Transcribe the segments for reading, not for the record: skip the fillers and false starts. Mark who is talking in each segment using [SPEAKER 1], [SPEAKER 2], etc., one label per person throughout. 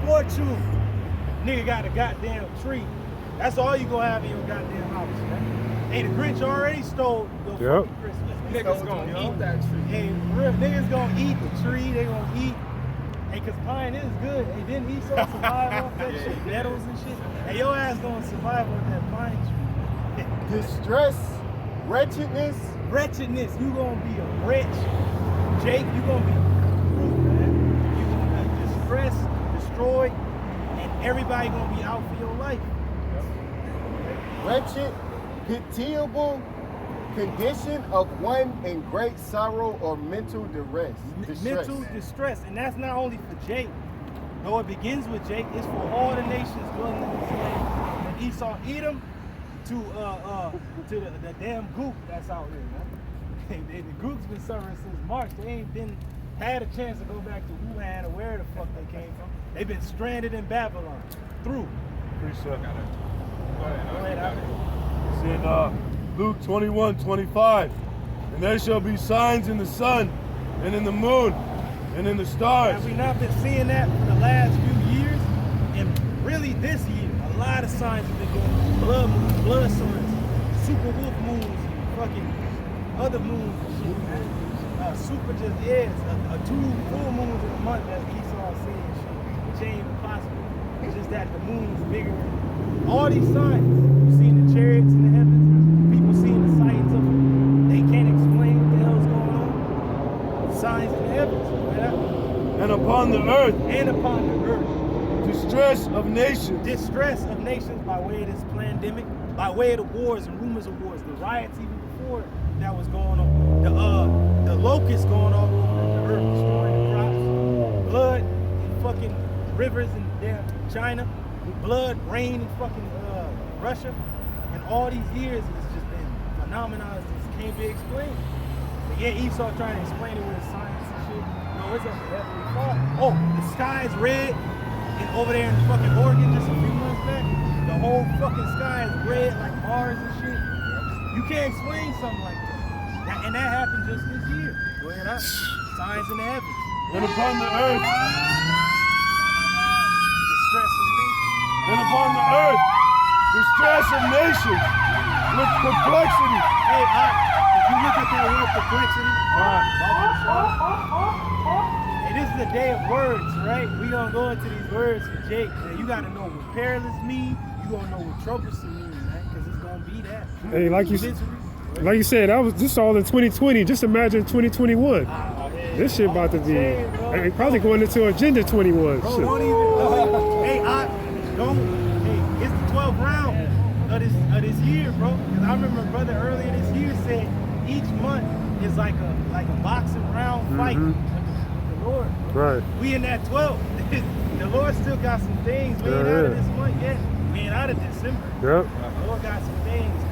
[SPEAKER 1] fortune. Nigga got a goddamn tree. That's all you gonna have in your goddamn house, man. Hey, the Grinch already stole your fucking Christmas.
[SPEAKER 2] Niggas gonna eat that tree.
[SPEAKER 1] Hey, for real, niggas gonna eat the tree. They gonna eat. Hey, cause pine is good. Hey, didn't Esau survive off that shit? Nettles and shit. Hey, your ass gonna survive on that pine tree.
[SPEAKER 3] Distress, wretchedness.
[SPEAKER 1] Wretchedness. You gonna be a wretch. Jake, you gonna be rude, man. You gonna be distressed, destroyed, and everybody gonna be out for your life.
[SPEAKER 3] Wretched, pitiable condition of one in great sorrow or mental distress.
[SPEAKER 1] Mental distress, and that's not only for Jake. Though it begins with Jake, it's for all the nations dwelling in this land. And Esau Edom to the damn goop that's out here, man. The goop's been suffering since March. They ain't had a chance to go back to Wuhan or where the fuck they came from. They've been stranded in Babylon. Through.
[SPEAKER 4] Appreciate it.
[SPEAKER 1] Go ahead.
[SPEAKER 4] It's in Luke 21:25. And there shall be signs in the sun and in the moon and in the stars.
[SPEAKER 1] Have we not been seeing that for the last few years? And really this year, a lot of signs have been going on. Blood moons, blood signs, super wolf moons, and fucking other moons and shit, man. Super just is. A 2 full moons in a month, as Esau said and shit, which ain't even possible. It's just that the moon is bigger. All these signs, you seen the chariots in the heavens, people seeing the signs of them. They can't explain what the hell's going on. Signs in the heavens, right?
[SPEAKER 4] And upon the earth.
[SPEAKER 1] And upon the earth.
[SPEAKER 4] Distress of nations.
[SPEAKER 1] Distress of nations by way of this pandemic, by way of the wars and rumors of wars, the riots even before that was going on, the locusts going all over the earth, destroying the crops, blood in fucking rivers in damn China, blood, rain in fucking Russia, and all these years it's just been phenomena that can't be explained. But yeah, Esau trying to explain it with science and shit. No, it's up to heavenly thought. Oh, the sky's red. And over there in fucking Oregon just a few months back, the whole fucking sky is red like Mars and shit. You can't explain something like that. And that happened just this year. Go ahead up. Signs in the heavens.
[SPEAKER 4] And upon the earth.
[SPEAKER 1] Distress of nations.
[SPEAKER 4] And upon the earth. Distress of nations. With perplexity.
[SPEAKER 1] Hey, if you look at that word perplexity, hey, this is a day of words, right? We gonna go into these words for Jake. You gotta know what perilous mean. You gonna know what troublesome means, man, because it's gonna be that.
[SPEAKER 5] Hey, like you said, that was just all in 2020. Just imagine 2021. This shit about to be probably going into Agenda 21.
[SPEAKER 1] Bro, don't even. It's the 12th round of this year, bro. Because I remember brother earlier this year said each month is like a boxing round fight. Lord.
[SPEAKER 5] Right.
[SPEAKER 1] We in that 12. The Lord still got some things. We ain't out of this month yet. We ain't out of December.
[SPEAKER 5] Yep.
[SPEAKER 1] The Lord got some things.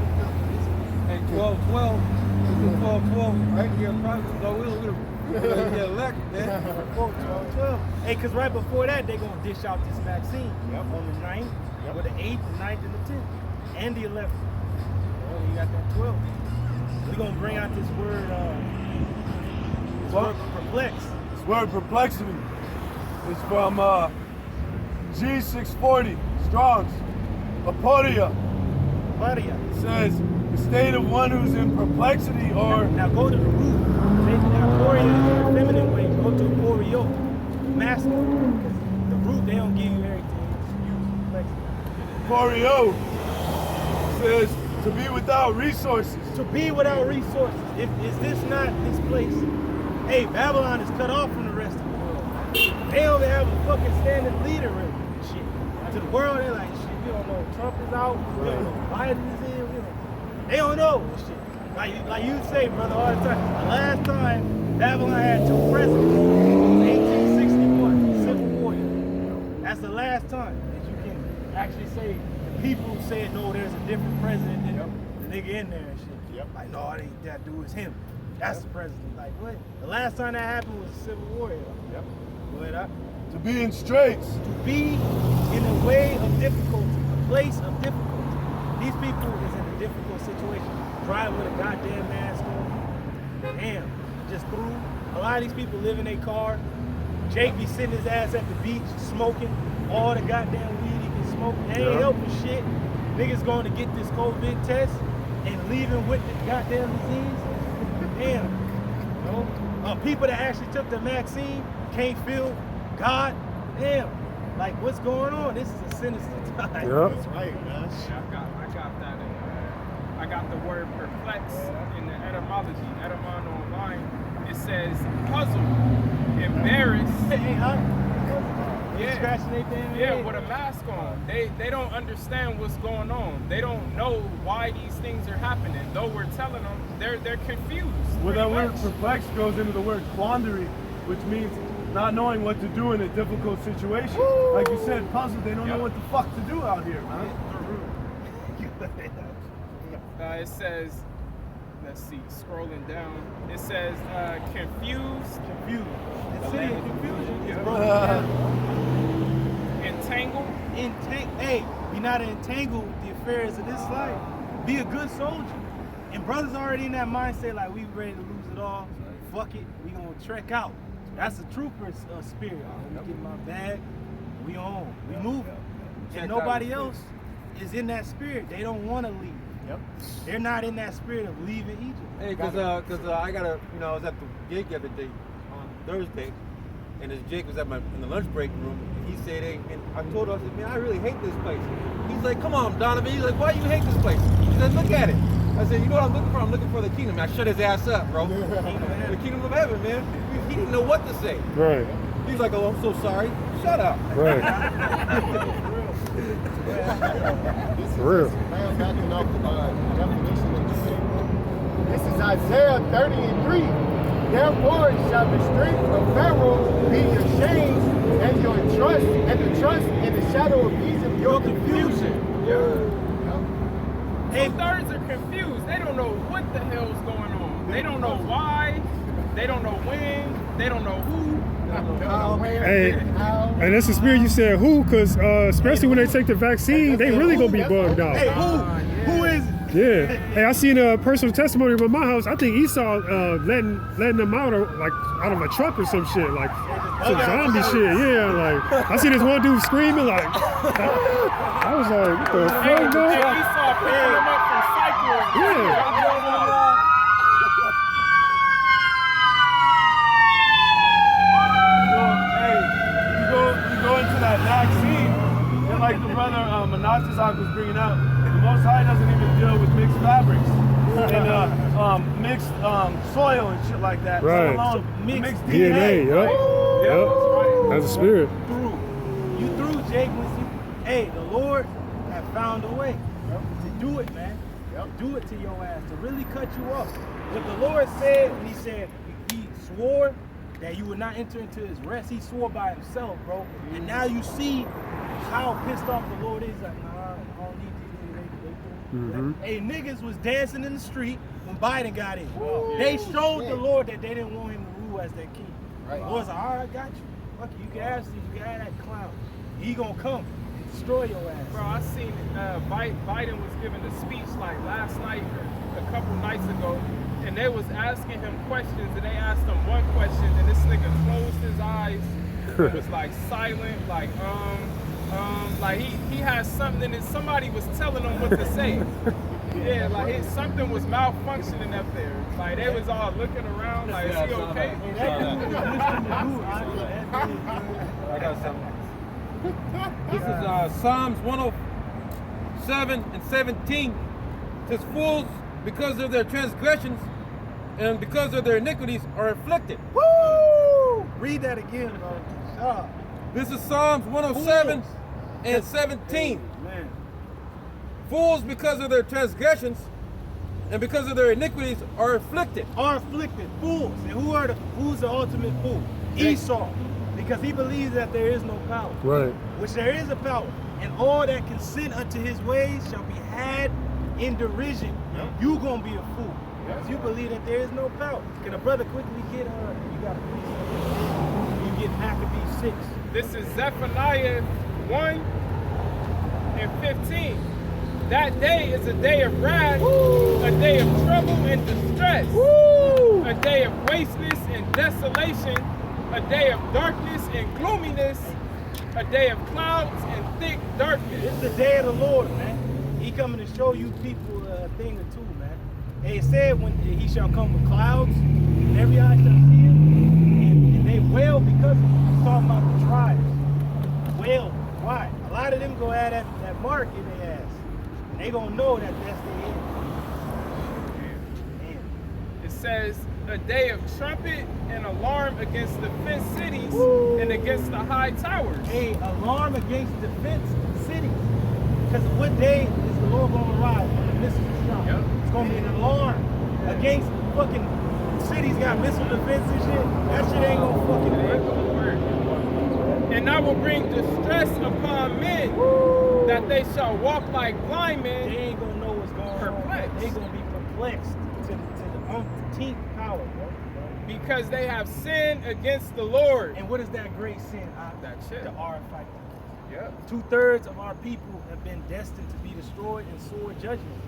[SPEAKER 2] And 12-12, 12-12, right here, probably go get elected, man.
[SPEAKER 1] 12-12. Hey, because right before that, they're going to dish out this vaccine on the 9th, or the 8th, the 9th, and the 10th, and the 11th. Oh, you got that 12. We're going to bring out this word, word perplex.
[SPEAKER 4] Word perplexity is from G640 Strong's Apodia. It says the state of one who's in perplexity or
[SPEAKER 1] now go to the root. Aporia is the feminine way. Go to Aporio, masculine. The root they don't give you everything. Use perplexity.
[SPEAKER 4] Aporio says to be without resources.
[SPEAKER 1] To be without resources. Is this not this place? Hey, Babylon is cut off from the rest of the world. They don't even have a fucking standing leader and shit. To the world, they're like, shit, we don't know if Trump is out, we don't know if Biden is in, they don't know shit. Like you say, brother, all the time. The last time Babylon had 2 presidents was 1861, Civil War. That's the last time that you can actually say the people said, no, there's a different president than the nigga in there and shit. Like, no, it ain't that dude, it's him. That's the president. Like, what? The last time that happened was a Civil War. Go ahead up.
[SPEAKER 4] To be in straits.
[SPEAKER 1] To be in a way of difficulty, a place of difficulty. These people is in a difficult situation. Drive with a goddamn mask on. Damn. Just through. A lot of these people live in their car. Jake be sitting his ass at the beach smoking all the goddamn weed he can smoke. Ain't helping shit. Niggas going to get this COVID test and leaving with the goddamn disease. Damn. You know? People that actually took the vaccine can't feel God. Damn. Like, what's going on? This is a sinister time.
[SPEAKER 5] Yep.
[SPEAKER 3] That's right, man.
[SPEAKER 2] I got that. I got the word perplex in the etymology online. It says puzzle, embarrassed.
[SPEAKER 1] Hey, huh?
[SPEAKER 2] Yeah.
[SPEAKER 1] Scratching their damn
[SPEAKER 2] Yeah,
[SPEAKER 1] head.
[SPEAKER 2] with a mask on. They don't understand what's going on. They don't know why these things are happening. Though we're telling them, they're confused.
[SPEAKER 4] Well, that
[SPEAKER 2] pretty
[SPEAKER 4] word
[SPEAKER 2] much.
[SPEAKER 4] perplex goes into the word quandary, which means not knowing what to do in a difficult situation. Like you said, puzzled, they don't know what the fuck to do out here, man.
[SPEAKER 2] It says, let's see, scrolling down. It says confused,
[SPEAKER 1] The city of confusion is broken down.
[SPEAKER 2] entangled.
[SPEAKER 1] Hey, be not entangled with the affairs of this life. Be a good soldier. And brothers already in that mindset, like we ready to lose it all. Fuck it, we gonna trek out. That's the trooper's spirit. Let me get my bag. We on. We moving. And nobody else is in that spirit. They don't want to leave.
[SPEAKER 3] Yep.
[SPEAKER 1] They're not in that spirit of leaving Egypt.
[SPEAKER 6] Hey, cause I got a, I was at the gig the other day on Thursday, and as Jake was in the lunch break room, and he said, hey, and I told him, I said, man, I really hate this place. He's like, come on, Donovan. He's like, why do you hate this place? He said, look at it. I said, you know what I'm looking for? I'm looking for the kingdom. I shut his ass up, bro. The kingdom of heaven, man. He didn't know what to say.
[SPEAKER 5] Right.
[SPEAKER 6] He's like, oh, I'm so sorry. Shut up.
[SPEAKER 5] Right.
[SPEAKER 3] This
[SPEAKER 5] For real.
[SPEAKER 3] is man backing up the definition of the city. This is Isaiah 30:3. Therefore shall the strength of Pharaoh be your shame, and your trust, and the trust in the shadow of Egypt, your confusion.
[SPEAKER 2] Hey, thirds are confused. They don't know what the hell's going on. They don't know why. They don't know when. They don't know who.
[SPEAKER 5] Hey, and that's the spirit you said who, because especially when they take the vaccine, they really gonna be bugged out.
[SPEAKER 1] Hey, who is it?
[SPEAKER 5] Yeah. Hey, I seen a personal testimony about my house. I think Esau letting them out of a truck or some shit, like some zombie shit. Yeah, like I see this one dude screaming like, I was like, what the
[SPEAKER 2] Hey,
[SPEAKER 5] fuck, dog?
[SPEAKER 2] Esau picking them up from cycling.
[SPEAKER 5] Yeah.
[SPEAKER 4] Hey, you go into that vaccine, and like the brother Manatazak was bringing out, the Most High doesn't even deal with mixed fabrics and mixed soil and shit like that.
[SPEAKER 5] Right.
[SPEAKER 4] Let alone mixed
[SPEAKER 5] DNA,
[SPEAKER 4] right?
[SPEAKER 5] yep. That's a spirit.
[SPEAKER 1] You through, Jake. Hey, the Lord have found a way to do it, man. To do it to your ass, to really cut you off. What the Lord said when he said, he swore that you would not enter into his rest, he swore by himself, bro. And now you see how pissed off the Lord is. Like, nah, I don't need these niggas. Hey, niggas was dancing in the street when Biden got in. They showed the Lord that they didn't want him to rule as their king.
[SPEAKER 3] Right.
[SPEAKER 1] The Lord's like, all right, I got you. Fuck you, you can have Steve, you can have that clown. He gonna come and destroy your ass.
[SPEAKER 2] Bro, I seen Biden was giving a speech like last night or a couple nights ago, and they was asking him questions, and they asked him one question, and this nigga closed his eyes, and was like silent, like he had something, and somebody was telling him what to say. Yeah, like something was malfunctioning up there. Like they was all looking around, like, is he okay?
[SPEAKER 6] I got something. This is Psalms 107 and 17. It says, fools, because of their transgressions and because of their iniquities, are afflicted.
[SPEAKER 1] Woo! Read that again, bro.
[SPEAKER 6] This is Psalms 107 and 17.
[SPEAKER 1] Man.
[SPEAKER 6] Fools, because of their transgressions and because of their iniquities, are afflicted.
[SPEAKER 1] Are afflicted, fools. And who's the ultimate fool? Esau. Because he believes that there is no power.
[SPEAKER 5] Right.
[SPEAKER 1] Which there is a power. And all that consent unto his ways shall be had in derision. You gonna be a fool. Because you believe that there is no power. Can a brother quickly get you got a precept. You get Maccabees 6.
[SPEAKER 2] This is Zephaniah 1 and 15. That day is a day of wrath, a day of trouble and distress, a day of wasteness and desolation, a day of darkness and gloominess, a day of clouds and thick darkness.
[SPEAKER 1] It's the day of the Lord, man. He coming to show you people a thing or two, man. And it said when he shall come with clouds, and every eye shall see him, and they wail because he's talking about the tribes. Wail. Why? A lot of them go at that mark in their ass. And they gonna know that that's the end. Man.
[SPEAKER 2] It says a day of trumpet and alarm against the fenced cities and against the high towers.
[SPEAKER 1] A alarm against defense cities. Because what day is the Lord gonna rise when the missiles drop?
[SPEAKER 2] Yep.
[SPEAKER 1] It's gonna be an alarm against fucking cities got missile defense and shit. That shit ain't gonna fucking work.
[SPEAKER 2] And I will bring distress upon men, that they shall walk like blind men.
[SPEAKER 1] They ain't gonna know what's going
[SPEAKER 2] Perplexed.
[SPEAKER 1] on. They gonna be perplexed to the umpteenth power, bro.
[SPEAKER 2] Because they have sinned against the Lord.
[SPEAKER 1] And what is that great sin?
[SPEAKER 2] That shit.
[SPEAKER 1] The RFID.
[SPEAKER 2] Yep.
[SPEAKER 1] 2/3 of our people have been destined to be destroyed in sword judgment.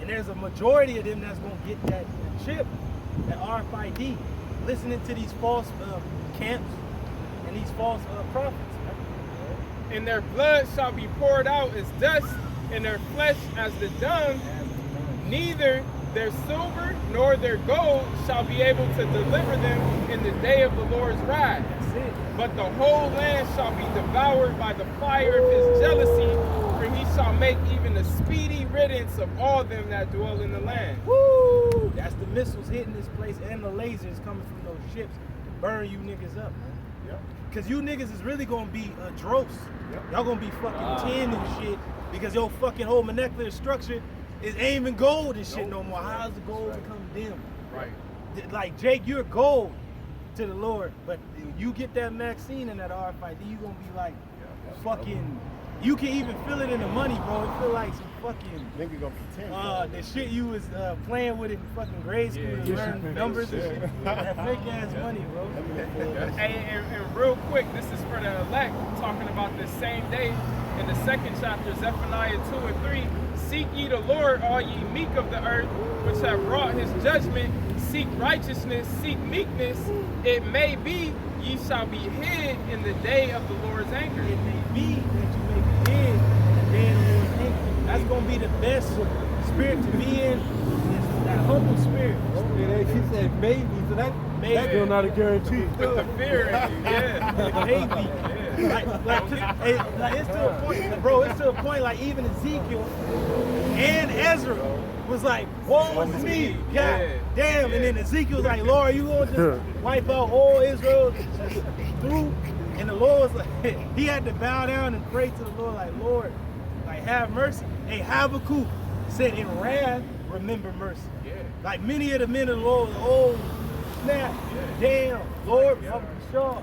[SPEAKER 1] And there's a majority of them that's going to get that chip, that RFID, listening to these false camps and these false prophets. Right?
[SPEAKER 2] And their blood shall be poured out as dust, and their flesh as the dung. Neither their silver nor their gold shall be able to deliver them in the day of the Lord's wrath.
[SPEAKER 1] That's it.
[SPEAKER 2] But the whole land shall be devoured by the fire of his jealousy, for he shall make even a speedy riddance of all them that dwell in the land.
[SPEAKER 1] Woo! That's the missiles hitting this place and the lasers coming from those ships to burn you niggas up, man.
[SPEAKER 3] Yep.
[SPEAKER 1] Because you niggas is really going to be dross.
[SPEAKER 3] Yep.
[SPEAKER 1] Y'all going to be fucking tin and shit because your fucking whole molecular structure is aiming gold and shit no more. How's the gold become dim?
[SPEAKER 2] Right.
[SPEAKER 1] Like, Jake, you're gold to the Lord, but you get that vaccine and that RFID, you gonna be like fucking. You can even feel it in the money, bro. It feel like some fucking
[SPEAKER 3] Nigga gonna pretend.
[SPEAKER 1] the shit you was playing with in fucking grade school to learn numbers and shit. That fake ass money, bro.
[SPEAKER 2] Hey, and real quick, this is for the elect, talking about this same day in the 2nd chapter, Zephaniah 2 and 3. Seek ye the Lord, all ye meek of the earth, which have wrought his judgment. Seek righteousness, seek meekness. It may be ye shall be hid in the day of the Lord's anger.
[SPEAKER 1] It may be that you may be in the day of the Lord's anger. That's gonna be the best spirit to be in. Is that humble spirit, bro.
[SPEAKER 6] She said maybe, so that's
[SPEAKER 4] Still not a guarantee.
[SPEAKER 2] With the fear in you, yeah.
[SPEAKER 1] Maybe. Like it's to a point, bro. It's to a point like even Ezekiel and Ezra was like, "Woe is me, God damn!" And then Ezekiel's like, "Lord, you gonna just wipe out all Israel just through?" And the Lord was like, he had to bow down and pray to the Lord, like, "Lord, like have mercy." Hey, Habakkuk said, "In wrath, remember mercy."
[SPEAKER 2] Yeah.
[SPEAKER 1] Like many of the men of the Lord, oh snap, damn, Lord, I'm sure.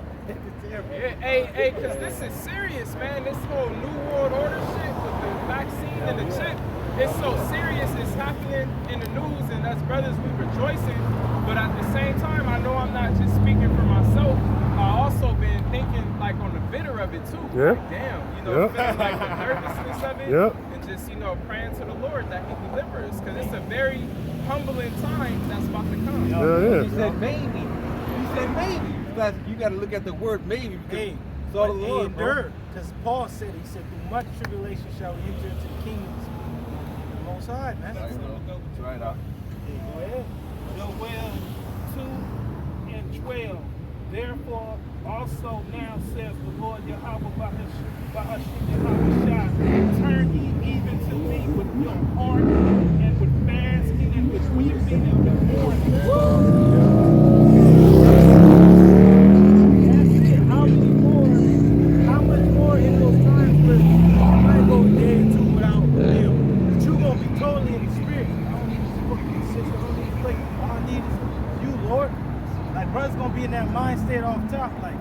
[SPEAKER 2] Yeah, hey, because this is serious, man. This whole New World Order shit with the vaccine and the chip, it's so serious. It's happening in the news, and as brothers, we rejoicing. But at the same time, I know I'm not just speaking for myself. I also been thinking, like, on the bitter of it, too.
[SPEAKER 5] Yeah.
[SPEAKER 2] Like, damn, feeling like the nervousness of it.
[SPEAKER 5] Yep.
[SPEAKER 2] And just, praying to the Lord that he delivers. Because it's a very humbling time that's about to come.
[SPEAKER 5] Yeah.
[SPEAKER 6] He said maybe. He said maybe. You got to look at the word maybe.
[SPEAKER 1] Hey,
[SPEAKER 6] it's all the Lord,
[SPEAKER 1] endure, because Paul said, he said, through much tribulation shall we enter into the kingdoms of the Most High, man.
[SPEAKER 6] That's right.
[SPEAKER 1] Go ahead.
[SPEAKER 7] Joel 2 and 12. Therefore, also now says the Lord Yahweh Bahashim Yahweh, turn ye even to me with your heart and with fasting and with weeping and with mourning.
[SPEAKER 1] That's it. How much more in those times where you might go a day or two without a meal, but you're going to be totally in the spirit. I don't need this fucking system. I don't need this place. All I need is you, Lord. Like, brother's going to be in that mind state off top. Like,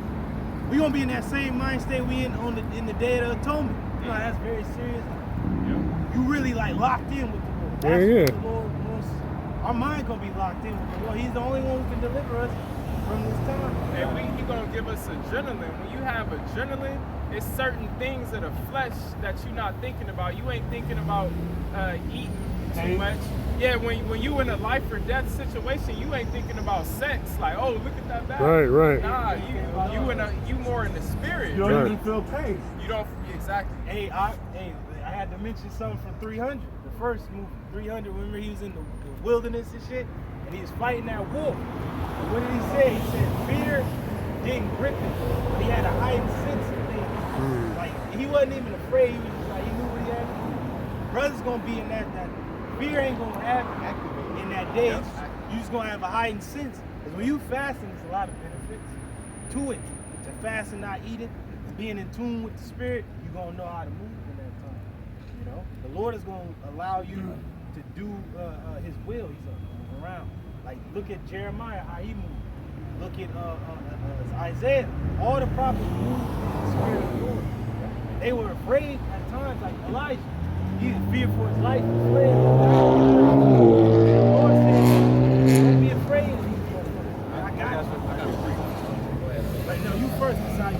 [SPEAKER 1] we're going to be in that same mind state we in the Day of the Atonement. That's very serious. You really, like, locked in with the Lord. That's what the Lord wants. Our mind going to be locked in with the Lord. He's the only one who can deliver us from this time.
[SPEAKER 2] And he gonna give us adrenaline. When you have adrenaline, it's certain things of the flesh that you're not thinking about. You ain't thinking about eating too much. Yeah, when you in a life or death situation, you ain't thinking about sex. Like, oh, look at that back.
[SPEAKER 5] Right.
[SPEAKER 2] Nah, you more in the spirit.
[SPEAKER 4] You don't
[SPEAKER 5] Right.
[SPEAKER 4] even feel pain.
[SPEAKER 2] You don't exactly.
[SPEAKER 1] Hey, I had to mention something from 300, the first movie. 300, remember he was in the wilderness and shit, and he was fighting that wolf. And what did he say? He said fear didn't grip him, but he had a heightened sense of things. Like he wasn't even afraid. He was just like he knew what he had to do. Brother's gonna be in that fear ain't gonna have you in that day. You just gonna have a heightened sense. Because when you fasting, there's a lot of benefits to it. To fast and not eat it, being in tune with the spirit, you're gonna know how to move in that time. You know, the Lord is gonna allow you to do His will. He's around. Like look at Jeremiah, how he moved. Look at Isaiah. All the prophets moved in the spirit of the Lord. They were afraid at times, like Elijah. He feared for his life. He fled. The Lord said, "Don't be afraid." I got you. Right now, you first decide.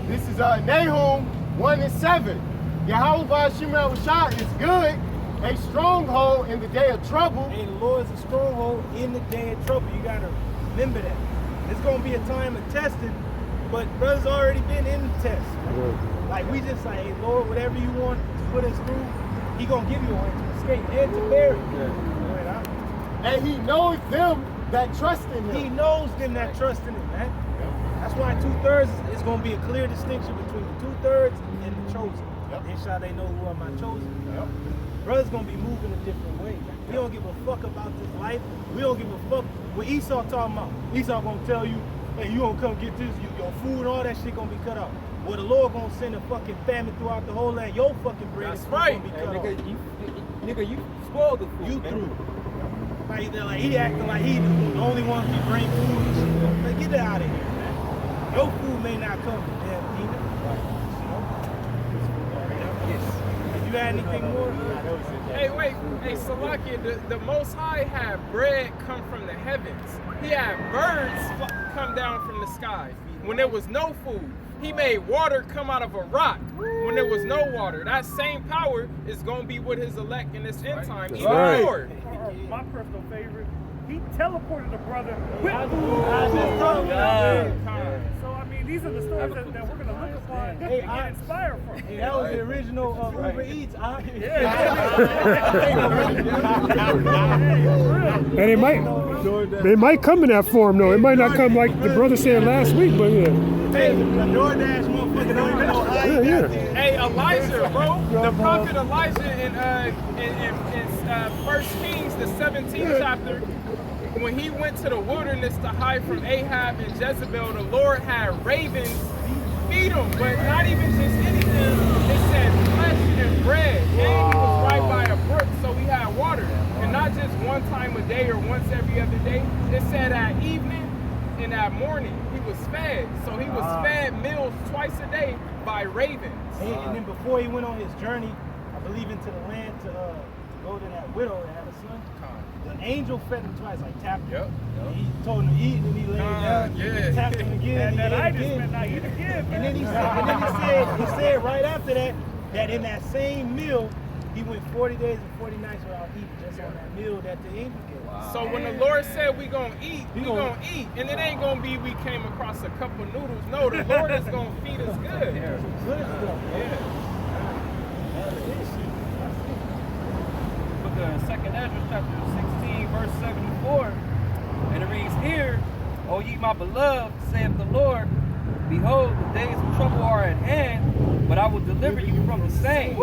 [SPEAKER 3] This is Nahum 1:7. Yahweh Shemel Shah is good, a stronghold in the day of trouble.
[SPEAKER 1] Hey, the Lord is a stronghold in the day of trouble. You gotta remember that. It's gonna be a time of testing, but brothers already been in the test. Like we just like, hey Lord, whatever you want to put us through, He gonna give you a way to escape and to bear it.
[SPEAKER 3] And he knows them that trust in him.
[SPEAKER 1] He knows them that trust in Him, man. That's why 2/3 is going to be a clear distinction between the 2/3 and the chosen. Then shall they know who are my chosen. Brother's going to be moving a different way. We don't give a fuck about this life. We don't give a fuck what Esau talking about. Esau going to tell you, hey, you don't come get this, your food, all that shit going to be cut off. Well, the Lord going to send a fucking famine throughout the whole land. Your fucking bread is
[SPEAKER 2] right.
[SPEAKER 1] going to be cut off.
[SPEAKER 6] Nigga, you spoiled the food.
[SPEAKER 1] You
[SPEAKER 6] man.
[SPEAKER 1] threw. Like he acting like he the only one who bring food and shit. Like, get that out of here, man. Your food may not come from damn demon. Yes. You had anything more?
[SPEAKER 2] Hey, wait. Hey, Salakia, the Most High had bread come from the heavens. He had birds come down from the sky when there was no food. He made water come out of a rock when there was no water. That same power is going to be with his elect in this end time, even more.
[SPEAKER 7] My personal favorite, he teleported the brother with
[SPEAKER 1] I
[SPEAKER 7] food.
[SPEAKER 1] just told you.
[SPEAKER 7] So I mean, these are the stories that we're gonna look upon and get inspired from.
[SPEAKER 1] Hey, that was the original Uber Eats.
[SPEAKER 5] And they might come in that form though. It might not come like the brother said last week, but yeah.
[SPEAKER 1] Hey, the DoorDash motherfucker don't even know how he got there.
[SPEAKER 2] Hey, Elijah, bro, the prophet Elijah in 1 Kings, the 17th chapter, when he went to the wilderness to hide from Ahab and Jezebel, the Lord had ravens feed him, but not even just anything. It said flesh and bread. And he was right by a brook, so he had water. And not just one time a day or once every other day. It said at evening and at morning he was fed. So he was fed meals twice a day by ravens.
[SPEAKER 1] And then before he went on his journey, I believe into the land to go to that widow that had a son, the angel fed him twice, like tapped him.
[SPEAKER 2] Yep.
[SPEAKER 1] He told him to eat, and he laid down.
[SPEAKER 2] Yeah.
[SPEAKER 1] He tapped him again.
[SPEAKER 7] And that I
[SPEAKER 1] he
[SPEAKER 7] just
[SPEAKER 1] ate
[SPEAKER 7] meant
[SPEAKER 1] again.
[SPEAKER 7] not eat again.
[SPEAKER 1] And then he said right after that in that same meal, he went 40 days and 40 nights without eating, just on that meal that the angel gave.
[SPEAKER 2] So when the Lord said we gonna eat, we gonna eat. And it ain't gonna be we came across a cup of noodles. No, the Lord is gonna feed us good.
[SPEAKER 1] Good stuff.
[SPEAKER 8] Book of 2nd Ezra, chapter 16, verse 74. And it reads, "Hear, O ye my beloved, saith the Lord, behold, the days of trouble are at hand, but I will deliver you from the same.